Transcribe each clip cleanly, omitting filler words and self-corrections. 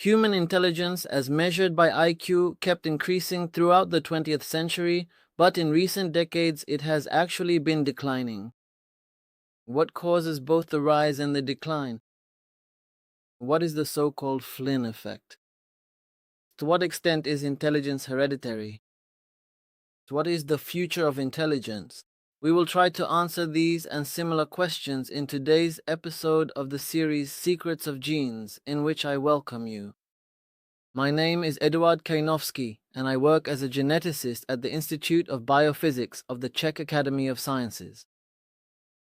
Human intelligence, as measured by IQ, kept increasing throughout the 20th century, but in recent decades it has actually been declining. What causes both the rise and the decline? What is the so-called Flynn effect? To what extent is intelligence hereditary? What is the future of intelligence? We will try to answer these and similar questions in today's episode of the series Secrets of Genes, in which I welcome you. My name is Eduard Kajnowski, and I work as a geneticist at the Institute of Biophysics of the Czech Academy of Sciences.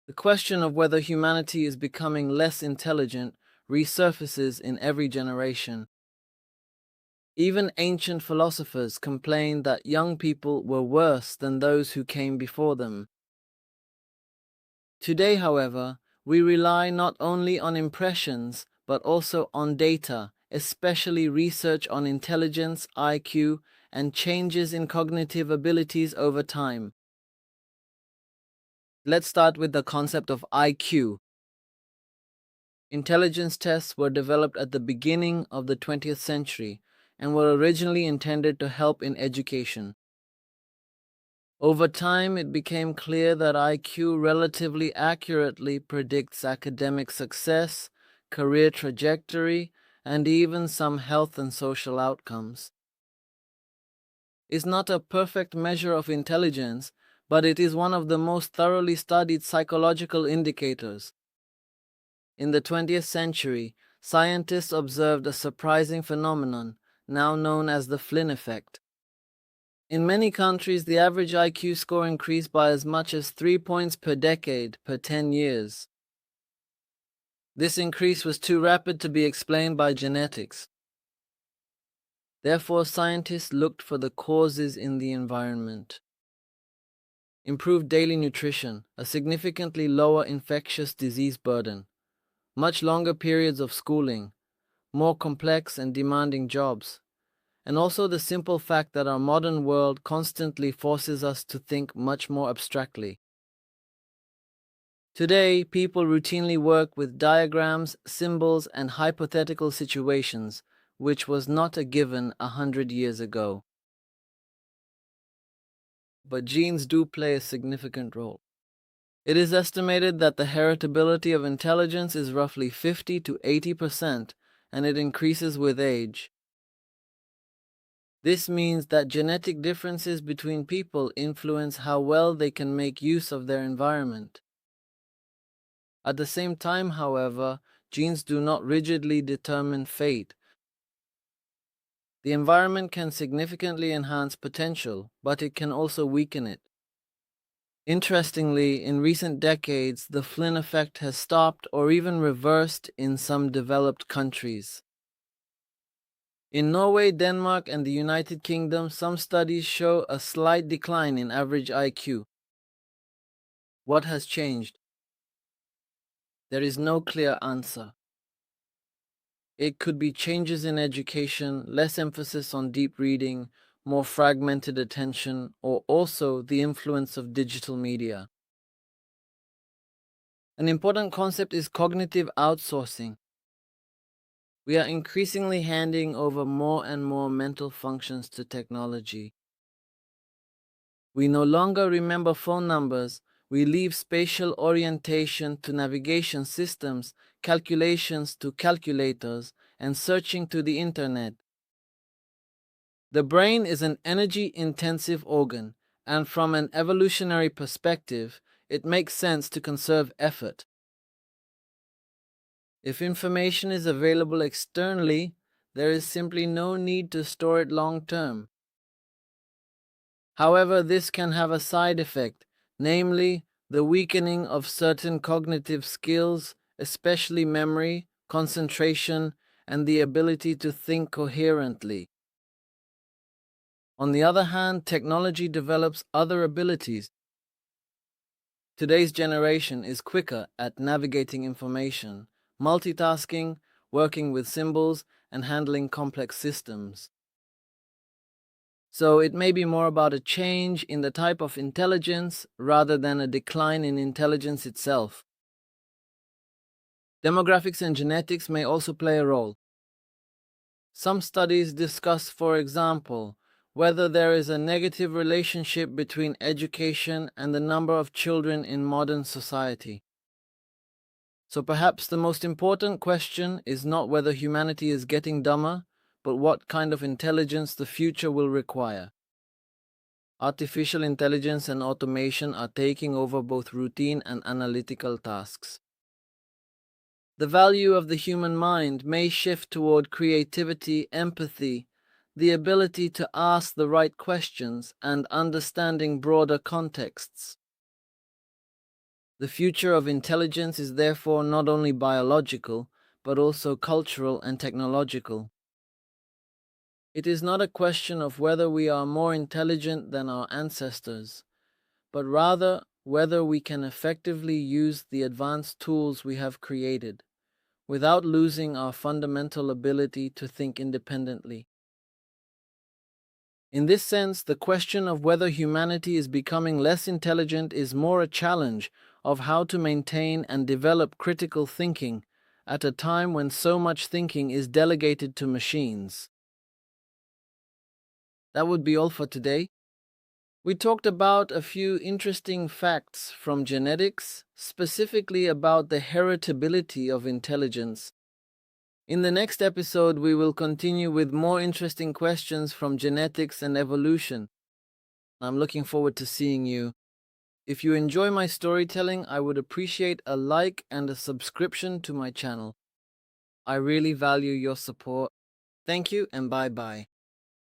The question of whether humanity is becoming less intelligent resurfaces in every generation. Even ancient philosophers complained that young people were worse than those who came before them. Today, however, we rely not only on impressions, but also on data, especially research on intelligence, IQ, and changes in cognitive abilities over time. Let's start with the concept of IQ. Intelligence tests were developed at the beginning of the 20th century and were originally intended to help in education. Over time, it became clear that IQ relatively accurately predicts academic success, career trajectory, and even some health and social outcomes. It's not a perfect measure of intelligence, but it is one of the most thoroughly studied psychological indicators. In the 20th century, scientists observed a surprising phenomenon, now known as the Flynn effect. In many countries, the average IQ score increased by as much as 3 points per decade per 10 years. This increase was too rapid to be explained by genetics. Therefore, scientists looked for the causes in the environment. Improved daily nutrition, a significantly lower infectious disease burden, much longer periods of schooling, more complex and demanding jobs, and also the simple fact that our modern world constantly forces us to think much more abstractly. Today, people routinely work with diagrams, symbols, and hypothetical situations, which was not a given 100 years ago. But genes do play a significant role. It is estimated that the heritability of intelligence is roughly 50 to 80%, and it increases with age. This means that genetic differences between people influence how well they can make use of their environment. At the same time, however, genes do not rigidly determine fate. The environment can significantly enhance potential, but it can also weaken it. Interestingly, in recent decades, the Flynn effect has stopped or even reversed in some developed countries. In Norway, Denmark, and the United Kingdom, some studies show a slight decline in average IQ. What has changed? There is no clear answer. It could be changes in education, less emphasis on deep reading, more fragmented attention, or also the influence of digital media. An important concept is cognitive outsourcing. We are increasingly handing over more and more mental functions to technology. We no longer remember phone numbers. We leave spatial orientation to navigation systems, calculations to calculators, and searching to the internet. The brain is an energy-intensive organ, and from an evolutionary perspective, it makes sense to conserve effort. If information is available externally, there is simply no need to store it long term. However, this can have a side effect, namely the weakening of certain cognitive skills, especially memory, concentration, and the ability to think coherently. On the other hand, technology develops other abilities. Today's generation is quicker at navigating information, multitasking, working with symbols, and handling complex systems. So it may be more about a change in the type of intelligence rather than a decline in intelligence itself. Demographics and genetics may also play a role. Some studies discuss, for example, whether there is a negative relationship between education and the number of children in modern society. So perhaps the most important question is not whether humanity is getting dumber, but what kind of intelligence the future will require. Artificial intelligence and automation are taking over both routine and analytical tasks. The value of the human mind may shift toward creativity, empathy, the ability to ask the right questions, and understanding broader contexts. The future of intelligence is therefore not only biological, but also cultural and technological. It is not a question of whether we are more intelligent than our ancestors, but rather whether we can effectively use the advanced tools we have created, without losing our fundamental ability to think independently. In this sense, the question of whether humanity is becoming less intelligent is more a challenge of how to maintain and develop critical thinking at a time when so much thinking is delegated to machines. That would be all for today. We talked about a few interesting facts from genetics, specifically about the heritability of intelligence. In the next episode, we will continue with more interesting questions from genetics and evolution. I'm looking forward to seeing you. If you enjoy my storytelling, I would appreciate a like and a subscription to my channel. I really value your support. Thank you and bye-bye.